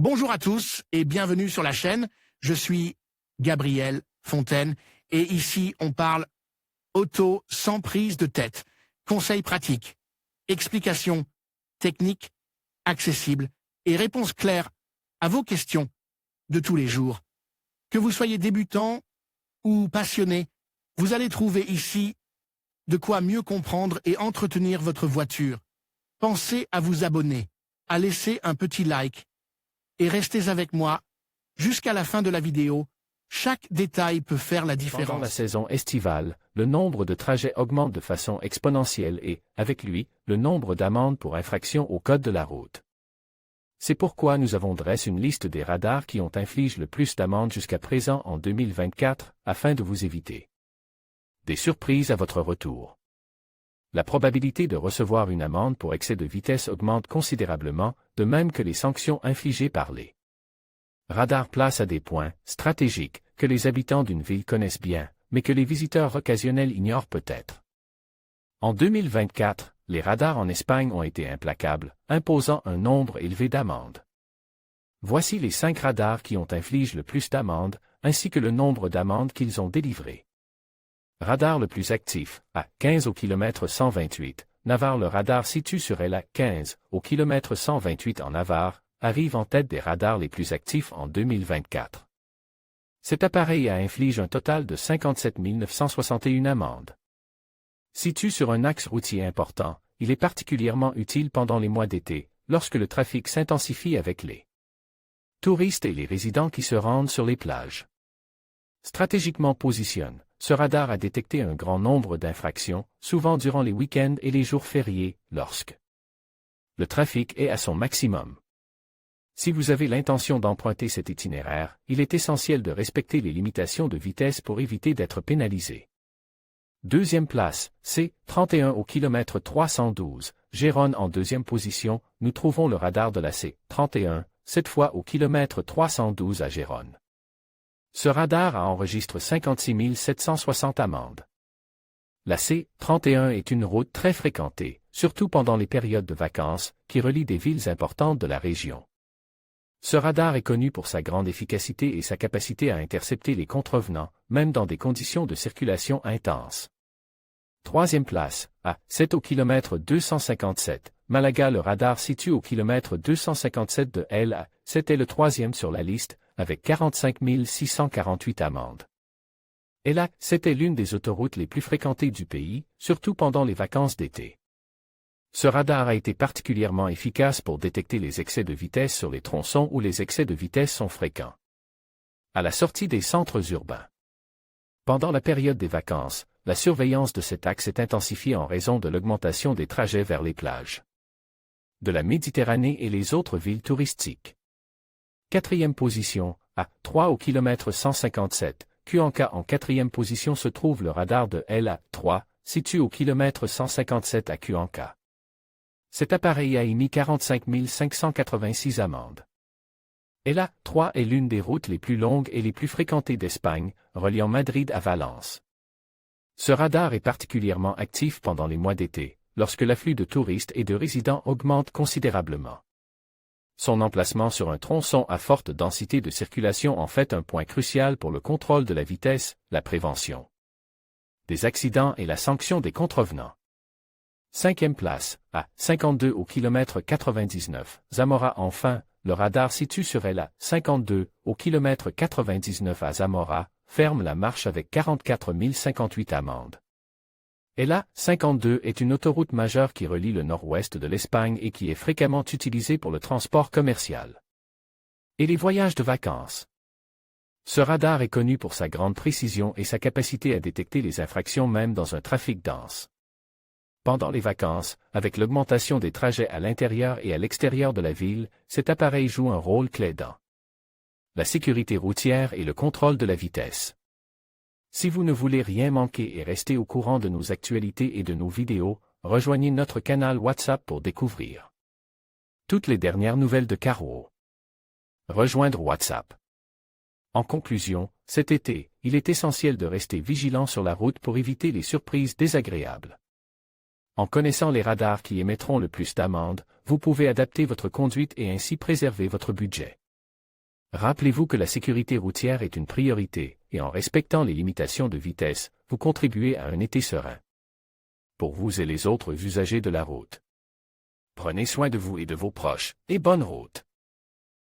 Bonjour à tous et bienvenue sur la chaîne. Je suis Gabriel Fontaine et ici on parle auto sans prise de tête. Conseils pratiques, explications techniques, accessibles et réponses claires à vos questions de tous les jours. Que vous soyez débutant ou passionné, vous allez trouver ici de quoi mieux comprendre et entretenir votre voiture. Pensez à vous abonner, à laisser un petit like et restez avec moi jusqu'à la fin de la vidéo. Chaque détail peut faire la différence. Pendant la saison estivale, le nombre de trajets augmente de façon exponentielle et, avec lui, le nombre d'amendes pour infraction au code de la route. C'est pourquoi nous avons dressé une liste des radars qui ont infligé le plus d'amendes jusqu'à présent en 2024, afin de vous éviter des surprises à votre retour. La probabilité de recevoir une amende pour excès de vitesse augmente considérablement, de même que les sanctions infligées par les radars placent à des points stratégiques que les habitants d'une ville connaissent bien, mais que les visiteurs occasionnels ignorent peut-être. En 2024, les radars en Espagne ont été implacables, imposant un nombre élevé d'amendes. Voici les 5 radars qui ont infligé le plus d'amendes, ainsi que le nombre d'amendes qu'ils ont délivrées. Radar le plus actif, à 15 au km 128, Navarre. Le radar situé sur LA 15 au km 128 en Navarre, arrive en tête des radars les plus actifs en 2024. Cet appareil a infligé un total de 57 961 amendes. Situé sur un axe routier important, il est particulièrement utile pendant les mois d'été, lorsque le trafic s'intensifie avec les touristes et les résidents qui se rendent sur les plages. Stratégiquement positionne, ce radar a détecté un grand nombre d'infractions, souvent durant les week-ends et les jours fériés, lorsque le trafic est à son maximum. Si vous avez l'intention d'emprunter cet itinéraire, il est essentiel de respecter les limitations de vitesse pour éviter d'être pénalisé. Deuxième place, C31 au km 312, Gérone. En deuxième position, nous trouvons le radar de la C31, cette fois au km 312 à Gérone. Ce radar a enregistré 56 760 amendes. La C31 est une route très fréquentée, surtout pendant les périodes de vacances, qui relie des villes importantes de la région. Ce radar est connu pour sa grande efficacité et sa capacité à intercepter les contrevenants, même dans des conditions de circulation intenses. Troisième place, à 7 au km 257, Malaga. Le radar situé au km 257 de LA, c'était le troisième sur la liste, avec 45 648 amendes. Et là, c'était l'une des autoroutes les plus fréquentées du pays, surtout pendant les vacances d'été. Ce radar a été particulièrement efficace pour détecter les excès de vitesse sur les tronçons où les excès de vitesse sont fréquents. À la sortie des centres urbains. Pendant la période des vacances, la surveillance de cet axe est intensifiée en raison de l'augmentation des trajets vers les plages de la Méditerranée et les autres villes touristiques. Quatrième position, à 3 au km 157, Cuenca. En quatrième position se trouve le radar de LA3, situé au km 157 à Cuenca. Cet appareil a émis 45 586 amendes. LA3 est l'une des routes les plus longues et les plus fréquentées d'Espagne, reliant Madrid à Valence. Ce radar est particulièrement actif pendant les mois d'été, lorsque l'afflux de touristes et de résidents augmente considérablement. Son emplacement sur un tronçon à forte densité de circulation en fait un point crucial pour le contrôle de la vitesse, la prévention des accidents et la sanction des contrevenants. Cinquième place, à 52 au km 99, Zamora. Enfin, le radar situé sur LA 52 au km 99 à Zamora, ferme la marche avec 44 058 amendes. LA 52 est une autoroute majeure qui relie le nord-ouest de l'Espagne et qui est fréquemment utilisée pour le transport commercial et les voyages de vacances. Ce radar est connu pour sa grande précision et sa capacité à détecter les infractions même dans un trafic dense. Pendant les vacances, avec l'augmentation des trajets à l'intérieur et à l'extérieur de la ville, cet appareil joue un rôle clé dans la sécurité routière et le contrôle de la vitesse. Si vous ne voulez rien manquer et rester au courant de nos actualités et de nos vidéos, rejoignez notre canal WhatsApp pour découvrir toutes les dernières nouvelles de Carreau. Rejoindre WhatsApp. En conclusion, cet été, il est essentiel de rester vigilant sur la route pour éviter les surprises désagréables. En connaissant les radars qui émettront le plus d'amendes, vous pouvez adapter votre conduite et ainsi préserver votre budget. Rappelez-vous que la sécurité routière est une priorité, et en respectant les limitations de vitesse, vous contribuez à un été serein. Pour vous et les autres usagers de la route. Prenez soin de vous et de vos proches, et bonne route.